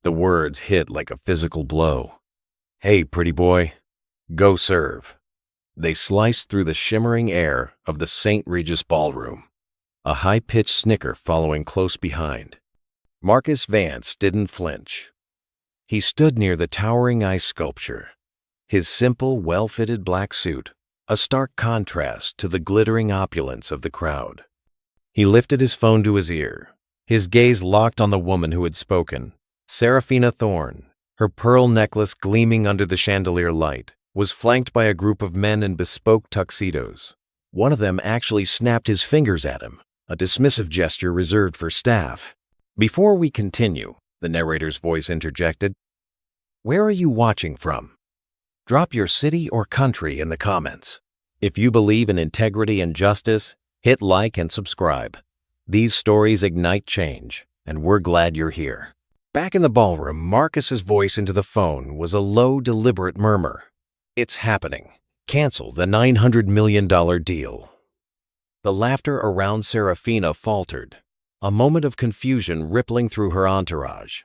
The words hit like a physical blow. "Hey, pretty boy, go serve." They sliced through the shimmering air of the St. Regis Ballroom, a high-pitched snicker following close behind. Marcus Vance didn't flinch. He stood near the towering ice sculpture, his simple, well-fitted black suit a stark contrast to the glittering opulence of the crowd. He lifted his phone to his ear, his gaze locked on the woman who had spoken. Seraphina Thorne, her pearl necklace gleaming under the chandelier light, was flanked by a group of men in bespoke tuxedos. One of them actually snapped his fingers at him, a dismissive gesture reserved for staff. "Before we continue," the narrator's voice interjected, "where are you watching from? Drop your city or country in the comments. If you believe in integrity and justice, hit like and subscribe. These stories ignite change, and we're glad you're here." Back in the ballroom, Marcus's voice into the phone was a low, deliberate murmur. "It's happening. Cancel the $900 million deal." The laughter around Seraphina faltered, a moment of confusion rippling through her entourage.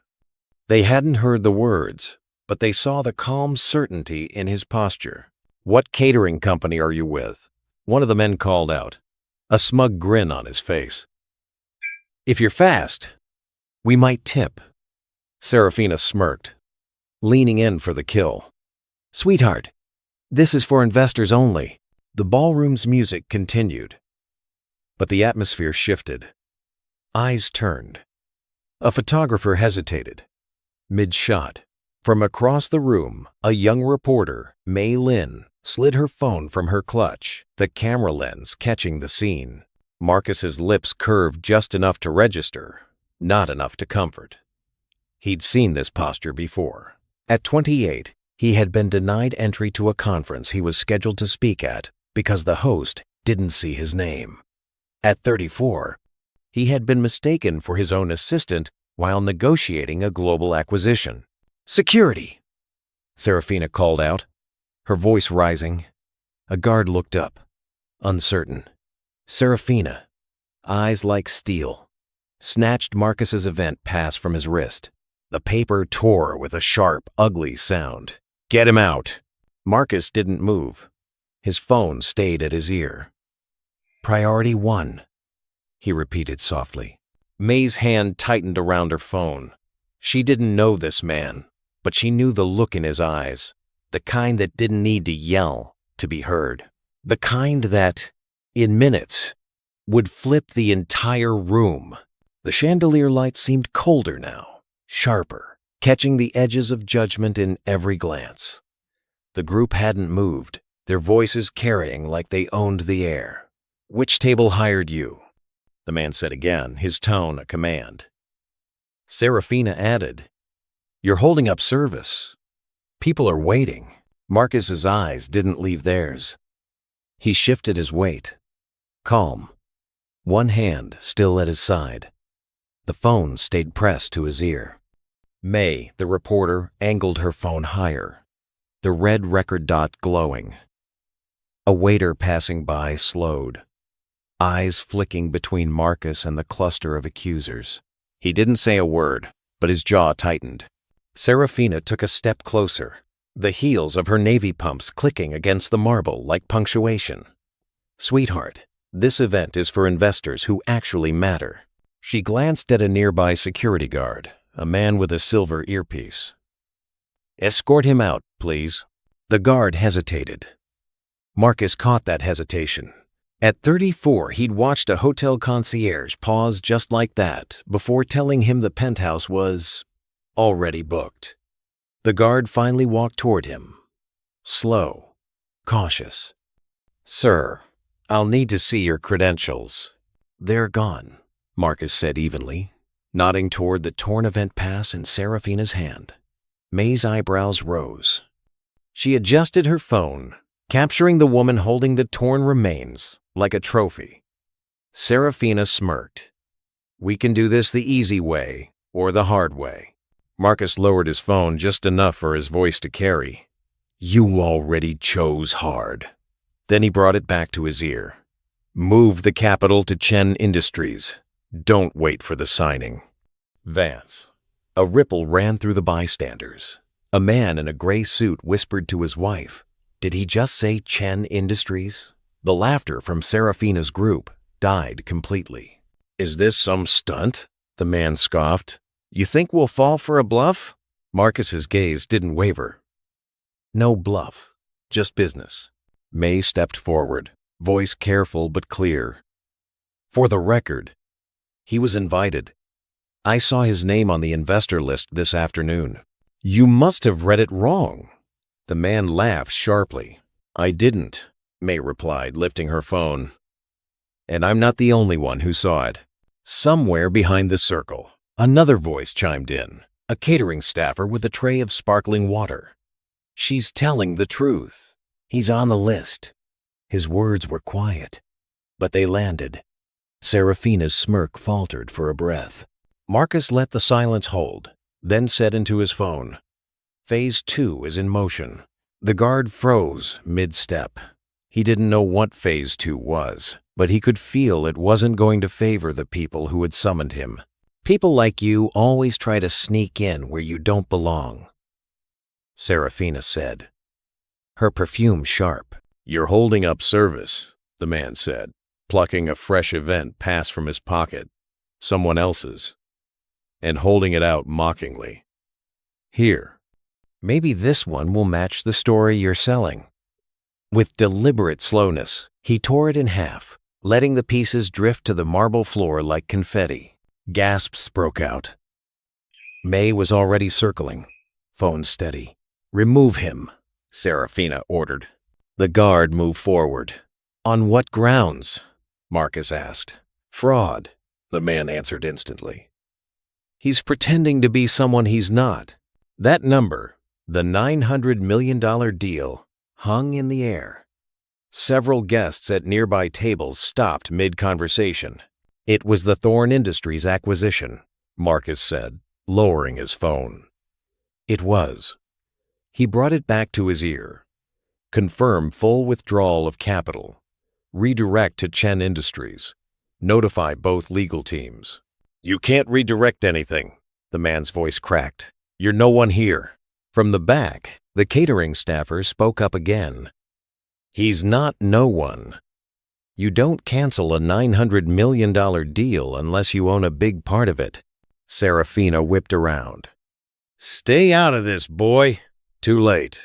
They hadn't heard the words, but they saw the calm certainty in his posture. "What catering company are you with?" one of the men called out, a smug grin on his face. "If you're fast, we might tip." Seraphina smirked, leaning in for the kill. "Sweetheart, this is for investors only." The ballroom's music continued, but the atmosphere shifted. Eyes turned. A photographer hesitated, mid-shot. From across the room, a young reporter, Mei Lin, slid her phone from her clutch, the camera lens catching the scene. Marcus's lips curved just enough to register, not enough to comfort. He'd seen this posture before. At 28, he had been denied entry to a conference he was scheduled to speak at because the host didn't see his name. At 34, he had been mistaken for his own assistant while negotiating a global acquisition. "Security!" Seraphina called out, her voice rising. A guard looked up, uncertain. Seraphina, eyes like steel, snatched Marcus's event pass from his wrist. The paper tore with a sharp, ugly sound. "Get him out!" Marcus didn't move. His phone stayed at his ear. "Priority 1, he repeated softly. May's hand tightened around her phone. She didn't know this man, but she knew the look in his eyes, the kind that didn't need to yell to be heard. The kind that, in minutes, would flip the entire room. The chandelier light seemed colder now, sharper, catching the edges of judgment in every glance. The group hadn't moved, their voices carrying like they owned the air. "Which table hired you?" the man said again, his tone a command. Seraphina added, "You're holding up service. People are waiting." Marcus's eyes didn't leave theirs. He shifted his weight, calm, one hand still at his side. The phone stayed pressed to his ear. May, the reporter, angled her phone higher, the red record dot glowing. A waiter passing by slowed, eyes flicking between Marcus and the cluster of accusers. He didn't say a word, but his jaw tightened. Seraphina took a step closer, the heels of her navy pumps clicking against the marble like punctuation. "Sweetheart, this event is for investors who actually matter." She glanced at a nearby security guard, a man with a silver earpiece. "Escort him out, please." The guard hesitated. Marcus caught that hesitation. At 34, he'd watched a hotel concierge pause just like that before telling him the penthouse was already booked. The guard finally walked toward him, slow, cautious. "Sir, I'll need to see your credentials." "They're gone," Marcus said evenly, nodding toward the torn event pass in Seraphina's hand. May's eyebrows rose. She adjusted her phone, capturing the woman holding the torn remains like a trophy. Seraphina smirked. "We can do this the easy way or the hard way." Marcus lowered his phone just enough for his voice to carry. "You already chose hard." Then he brought it back to his ear. "Move the capital to Chen Industries. Don't wait for the signing." Vance, A ripple ran through the bystanders. A man in a gray suit whispered to his wife, "Did he just say Chen Industries?" The laughter from Seraphina's group died completely. "Is this some stunt?" the man scoffed. "You think we'll fall for a bluff?" Marcus's gaze didn't waver. "No bluff, just business." May stepped forward, voice careful but clear. "For the record, he was invited. I saw his name on the investor list this afternoon." "You must have read it wrong." The man laughed sharply. "I didn't," May replied, lifting her phone. "And I'm not the only one who saw it." Somewhere behind the circle, another voice chimed in, a catering staffer with a tray of sparkling water. "She's telling the truth. He's on the list." His words were quiet, but they landed. Seraphina's smirk faltered for a breath. Marcus let the silence hold, then said into his phone, "Phase 2 is in motion." The guard froze mid-step. He didn't know what Phase 2 was, but he could feel it wasn't going to favor the people who had summoned him. "People like you always try to sneak in where you don't belong," Seraphina said, her perfume sharp. "You're holding up service," the man said, plucking a fresh event pass from his pocket, someone else's, and holding it out mockingly. "Here, maybe this one will match the story you're selling." With deliberate slowness, he tore it in half, letting the pieces drift to the marble floor like confetti. Gasps broke out. May was already circling, phone steady. "Remove him," Seraphina ordered. The guard moved forward. "On what grounds?" Marcus asked. "Fraud," the man answered instantly. "He's pretending to be someone he's not." That number, the $900 million deal, hung in the air. Several guests at nearby tables stopped mid-conversation. "It was the Thorne Industries acquisition," Marcus said, lowering his phone. "It was." He brought it back to his ear. "Confirm full withdrawal of capital. Redirect to Chen Industries. Notify both legal teams." "You can't redirect anything," the man's voice cracked. "You're no one here." From the back, the catering staffer spoke up again. "He's not no one. You don't cancel a $900 million deal unless you own a big part of it." Seraphina whipped around. "Stay out of this, boy." "Too late,"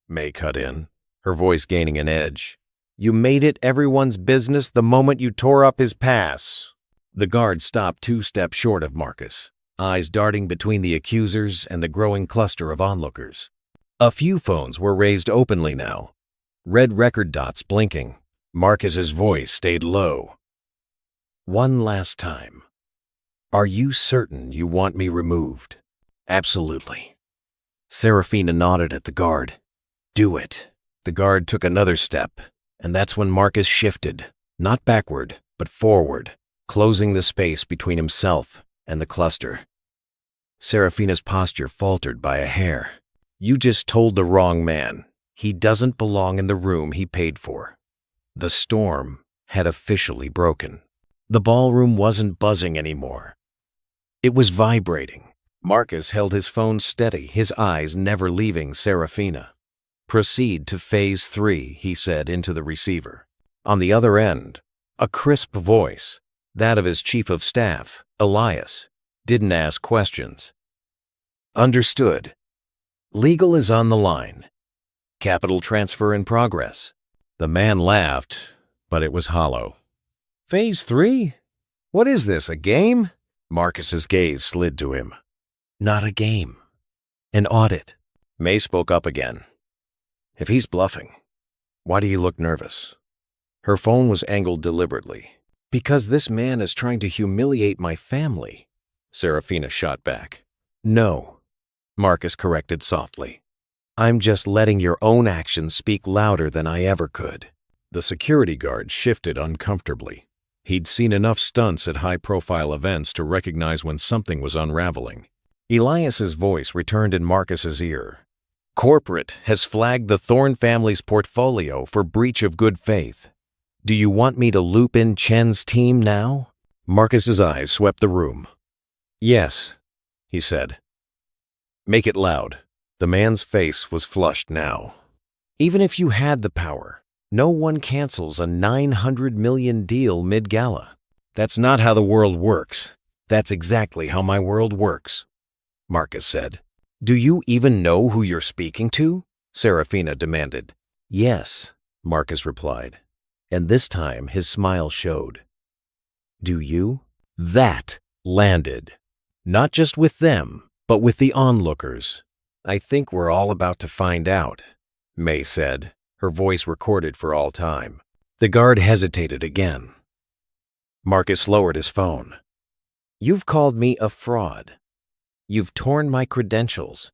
May cut in, her voice gaining an edge. "You made it everyone's business the moment you tore up his pass." The guard stopped 2 steps short of Marcus, eyes darting between the accusers and the growing cluster of onlookers. A few phones were raised openly now, red record dots blinking. Marcus's voice stayed low. "One last time. Are you certain you want me removed?" "Absolutely." Seraphina nodded at the guard. "Do it." The guard took another step, and that's when Marcus shifted, not backward, but forward, closing the space between himself and the cluster. Seraphina's posture faltered by a hair. "You just told the wrong man. He doesn't belong in the room he paid for." The storm had officially broken. The ballroom wasn't buzzing anymore. It was vibrating. Marcus held his phone steady, his eyes never leaving Seraphina. "Proceed to Phase 3, he said into the receiver. On the other end, a crisp voice, that of his chief of staff, Elias, didn't ask questions. "Understood. Legal is on the line. Capital transfer in progress." The man laughed, but it was hollow. "Phase 3? What is this, a game?" Marcus's gaze slid to him. "Not a game. An audit." May spoke up again. "If he's bluffing, why do you look nervous?" Her phone was angled deliberately. "Because this man is trying to humiliate my family," Seraphina shot back. "No," Marcus corrected softly. "I'm just letting your own actions speak louder than I ever could." The security guard shifted uncomfortably. He'd seen enough stunts at high-profile events to recognize when something was unraveling. Elias's voice returned in Marcus's ear. "Corporate has flagged the Thorne family's portfolio for breach of good faith. Do you want me to loop in Chen's team now?" Marcus's eyes swept the room. "Yes," he said. Make it loud. The man's face was flushed now. Even if you had the power, no one cancels a $900 million deal mid-gala. That's not how the world works. That's exactly how my world works, Marcus said. Do you even know who you're speaking to? Seraphina demanded. Yes, Marcus replied, and this time his smile showed. Do you? That landed. Not just with them, but with the onlookers. I think we're all about to find out, May said, her voice recorded for all time. The guard hesitated again. Marcus lowered his phone. You've called me a fraud. You've torn my credentials.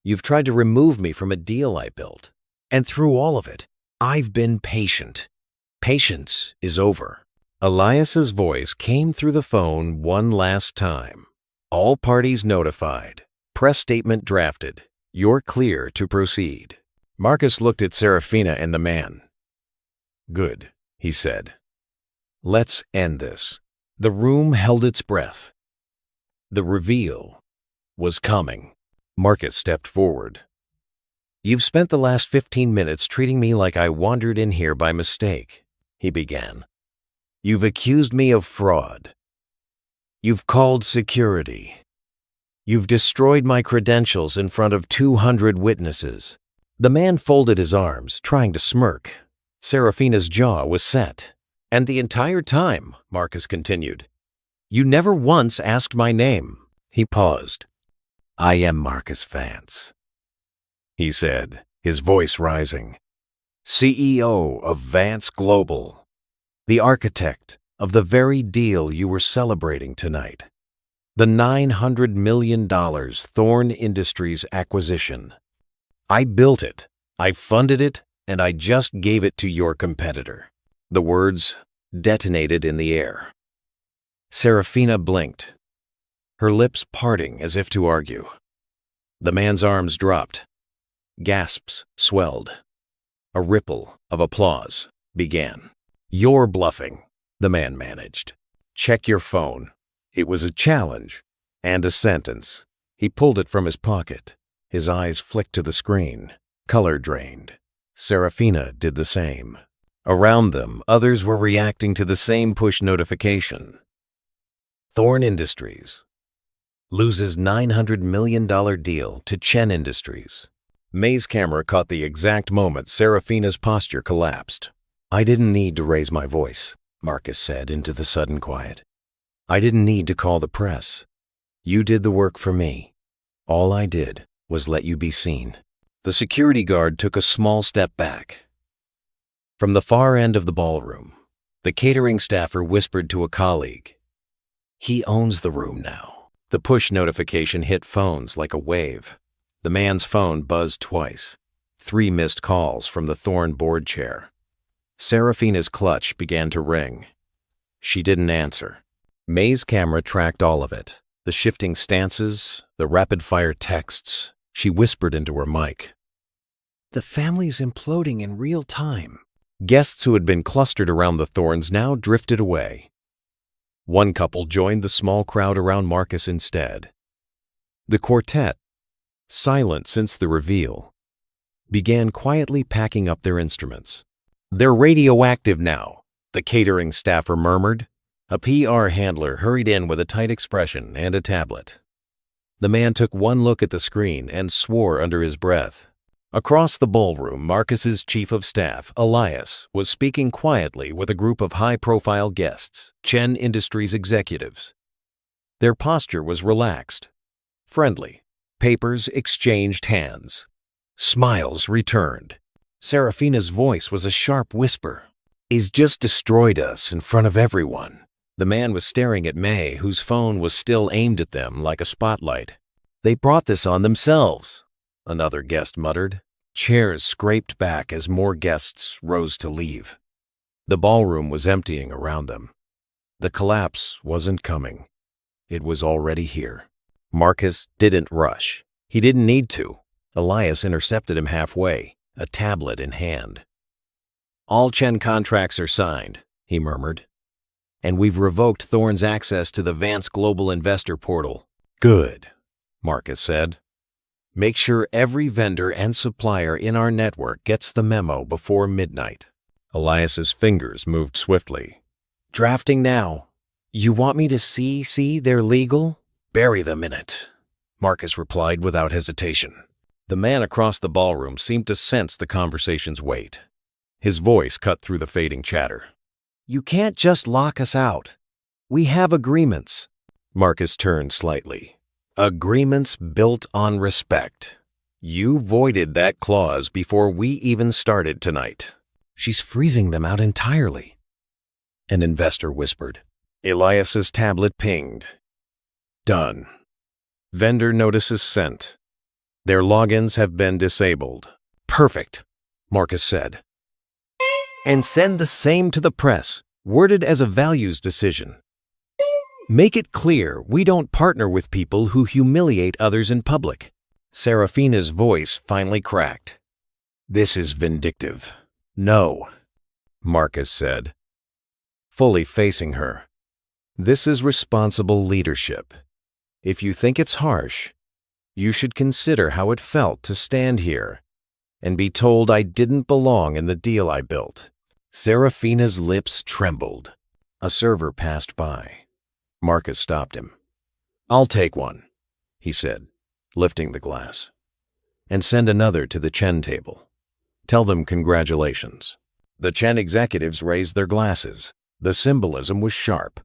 You've tried to remove me from a deal I built. And through all of it, I've been patient. Patience is over. Elias's voice came through the phone one last time. All parties notified. Press statement drafted. You're clear to proceed. Marcus looked at Seraphina and the man. Good, he said. Let's end this. The room held its breath. The reveal was coming. Marcus stepped forward. You've spent the last 15 minutes treating me like I wandered in here by mistake, he began. You've accused me of fraud. You've called security. You've destroyed my credentials in front of 200 witnesses. The man folded his arms, trying to smirk. Seraphina's jaw was set. And the entire time, Marcus continued, you never once asked my name. He paused. I am Marcus Vance, he said, his voice rising. CEO of Vance Global, the architect of the very deal you were celebrating tonight. The $900 million Thorne Industries acquisition. I built it, I funded it, and I just gave it to your competitor. The words detonated in the air. Seraphina blinked, her lips parting as if to argue. The man's arms dropped. Gasps swelled. A ripple of applause began. You're bluffing, the man managed. Check your phone. It was a challenge and a sentence. He pulled it from his pocket. His eyes flicked to the screen. Color drained. Seraphina did the same. Around them, others were reacting to the same push notification. Thorne Industries loses $900 million deal to Chen Industries. May's camera caught the exact moment Seraphina's posture collapsed. I didn't need to raise my voice, Marcus said into the sudden quiet. I didn't need to call the press. You did the work for me. All I did was let you be seen. The security guard took a small step back. From the far end of the ballroom, the catering staffer whispered to a colleague. He owns the room now. The push notification hit phones like a wave. The man's phone buzzed twice. 3 missed calls from the Thorne board chair. Seraphina's clutch began to ring. She didn't answer. May's camera tracked all of it. The shifting stances, the rapid-fire texts. She whispered into her mic. The family's imploding in real time. Guests who had been clustered around the Thornes now drifted away. One couple joined the small crowd around Marcus instead. The quartet, silent since the reveal, began quietly packing up their instruments. They're radioactive now, the catering staffer murmured. A PR handler hurried in with a tight expression and a tablet. The man took one look at the screen and swore under his breath. Across the ballroom, Marcus's chief of staff, Elias, was speaking quietly with a group of high-profile guests, Chen Industries executives. Their posture was relaxed, friendly. Papers exchanged hands. Smiles returned. Seraphina's voice was a sharp whisper. He's just destroyed us in front of everyone. The man was staring at May, whose phone was still aimed at them like a spotlight. They brought this on themselves, another guest muttered. Chairs scraped back as more guests rose to leave. The ballroom was emptying around them. The collapse wasn't coming. It was already here. Marcus didn't rush. He didn't need to. Elias intercepted him halfway, a tablet in hand. All Chen contracts are signed, he murmured. And we've revoked Thorne's access to the Vance Global Investor Portal. Good, Marcus said. Make sure every vendor and supplier in our network gets the memo before midnight. Elias's fingers moved swiftly. Drafting now. You want me to see they're legal? Bury them in it, Marcus replied without hesitation. The man across the ballroom seemed to sense the conversation's weight. His voice cut through the fading chatter. You can't just lock us out. We have agreements. Marcus turned slightly. Agreements built on respect. You voided that clause before we even started tonight. She's freezing them out entirely. An investor whispered. Elias's tablet pinged. Done. Vendor notices sent. Their logins have been disabled. Perfect, Marcus said. And send the same to the press, worded as a values decision. Make it clear we don't partner with people who humiliate others in public. Seraphina's voice finally cracked. This is vindictive. No, Marcus said, fully facing her. This is responsible leadership. If you think it's harsh, you should consider how it felt to stand here and be told I didn't belong in the deal I built. Seraphina's lips trembled. A server passed by. Marcus stopped him. I'll take one, he said, lifting the glass. And send another to the Chen table. Tell them congratulations. The Chen executives raised their glasses. The symbolism was sharp.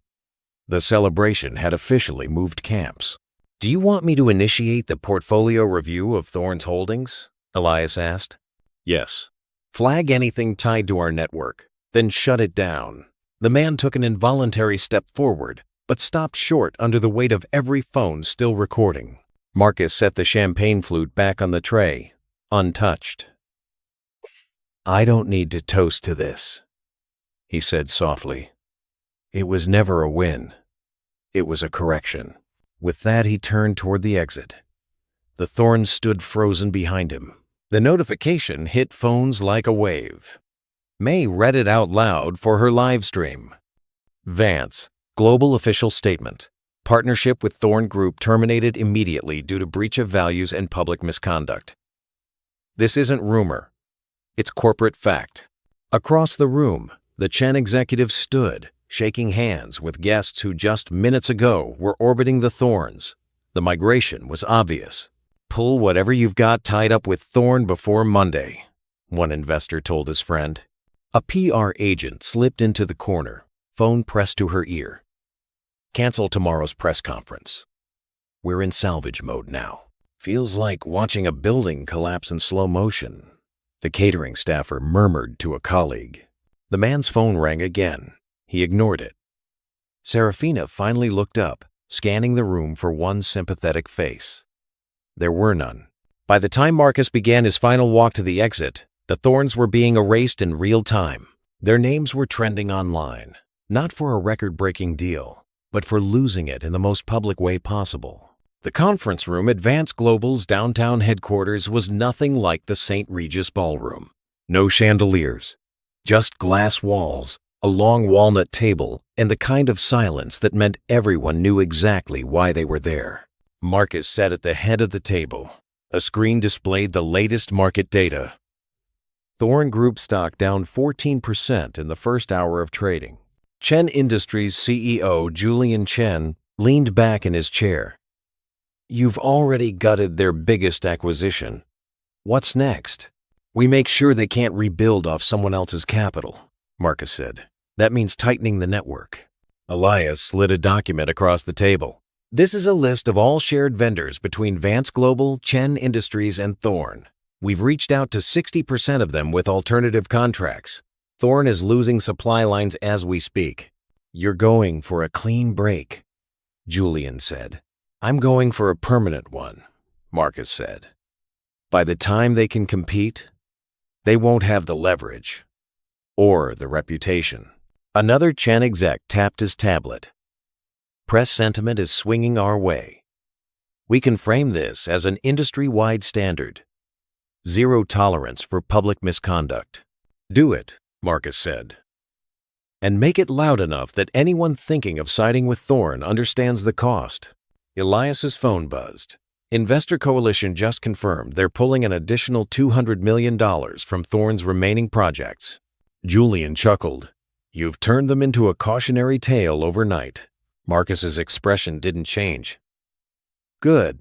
The celebration had officially moved camps. Do you want me to initiate the portfolio review of Thornes holdings? Elias asked. Yes. Flag anything tied to our network, then shut it down. The man took an involuntary step forward, but stopped short under the weight of every phone still recording. Marcus set the champagne flute back on the tray, untouched. I don't need to toast to this, he said softly. It was never a win. It was a correction. With that, he turned toward the exit. The Thornes stood frozen behind him. The notification hit phones like a wave. May read it out loud for her live stream. Vance, global official statement. Partnership with Thorne Group terminated immediately due to breach of values and public misconduct. This isn't rumor. It's corporate fact. Across the room, the Chen executives stood, shaking hands with guests who just minutes ago were orbiting the Thornes. The migration was obvious. Pull whatever you've got tied up with Thorne before Monday, one investor told his friend. A PR agent slipped into the corner, phone pressed to her ear. Cancel tomorrow's press conference. We're in salvage mode now. Feels like watching a building collapse in slow motion. The catering staffer murmured to a colleague. The man's phone rang again. He ignored it. Seraphina finally looked up, scanning the room for one sympathetic face. There were none. By the time Marcus began his final walk to the exit, the Thornes were being erased in real time. Their names were trending online, not for a record-breaking deal, but for losing it in the most public way possible. The conference room at Vance Global's downtown headquarters was nothing like the St. Regis Ballroom. No chandeliers, just glass walls, a long walnut table, and the kind of silence that meant everyone knew exactly why they were there. Marcus sat at the head of the table. A screen displayed the latest market data. Thorne Group stock down 14% in the first hour of trading. Chen Industries CEO Julian Chen leaned back in his chair. You've already gutted their biggest acquisition. What's next? We make sure they can't rebuild off someone else's capital, Marcus said. That means tightening the network. Elias slid a document across the table. This is a list of all shared vendors between Vance Global, Chen Industries, and Thorne. We've reached out to 60% of them with alternative contracts. Thorne is losing supply lines as we speak. You're going for a clean break, Julian said. I'm going for a permanent one, Marcus said. By the time they can compete, they won't have the leverage or the reputation. Another Chen exec tapped his tablet. Press sentiment is swinging our way. We can frame this as an industry-wide standard. Zero tolerance for public misconduct. Do it, Marcus said. And make it loud enough that anyone thinking of siding with Thorne understands the cost. Elias's phone buzzed. Investor Coalition just confirmed they're pulling an additional $200 million from Thorne's remaining projects. Julian chuckled. You've turned them into a cautionary tale overnight. Marcus's expression didn't change. Good.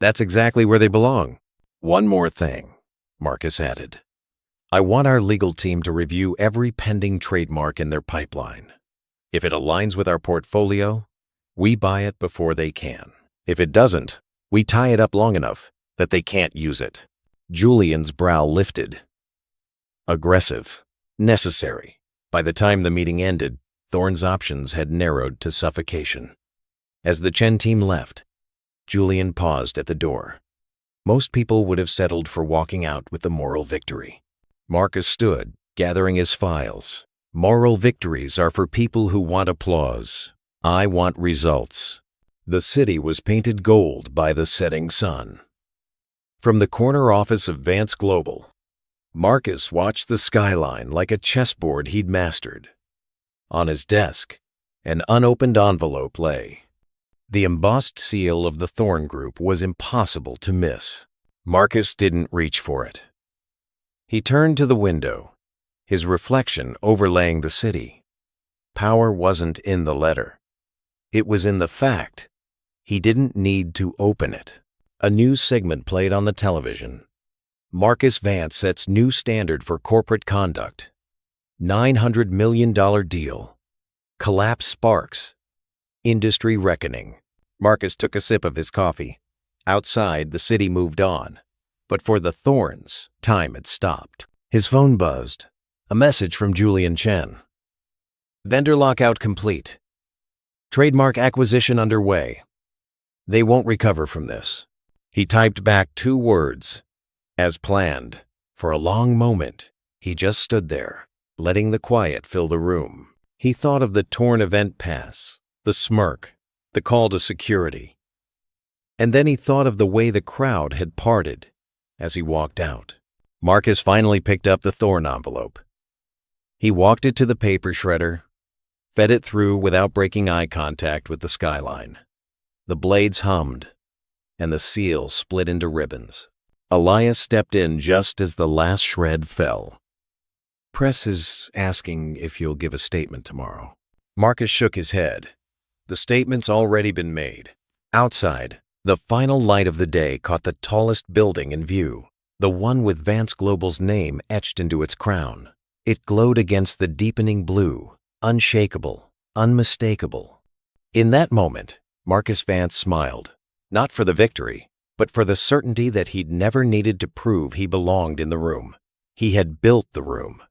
That's exactly where they belong. One more thing, Marcus added. I want our legal team to review every pending trademark in their pipeline. If it aligns with our portfolio, we buy it before they can. If it doesn't, we tie it up long enough that they can't use it. Julian's brow lifted. Aggressive. Necessary. By the time the meeting ended, Thorne's options had narrowed to suffocation. As the Chen team left, Julian paused at the door. Most people would have settled for walking out with the moral victory. Marcus stood, gathering his files. Moral victories are for people who want applause. I want results. The city was painted gold by the setting sun. From the corner office of Vance Global, Marcus watched the skyline like a chessboard he'd mastered. On his desk, an unopened envelope lay. The embossed seal of the Thorne Group was impossible to miss. Marcus didn't reach for it. He turned to the window, his reflection overlaying the city. Power wasn't in the letter. It was in the fact he didn't need to open it. A news segment played on the television. Marcus Vance sets new standard for corporate conduct. $900 million deal. Collapse sparks. Industry reckoning. Marcus took a sip of his coffee. Outside, the city moved on. But for the Thornes, time had stopped. His phone buzzed. A message from Julian Chen. Vendor lockout complete. Trademark acquisition underway. They won't recover from this. He typed back 2 words. As planned. For a long moment, he just stood there, letting the quiet fill the room. He thought of the torn event pass, the smirk, the call to security. And then he thought of the way the crowd had parted as he walked out. Marcus finally picked up the Thorne envelope. He walked it to the paper shredder, fed it through without breaking eye contact with the skyline. The blades hummed, and the seal split into ribbons. Elias stepped in just as the last shred fell. Press is asking if you'll give a statement tomorrow. Marcus shook his head. The statement's already been made. Outside, the final light of the day caught the tallest building in view, the one with Vance Global's name etched into its crown. It glowed against the deepening blue, unshakable, unmistakable. In that moment, Marcus Vance smiled, not for the victory, but for the certainty that he'd never needed to prove he belonged in the room. He had built the room.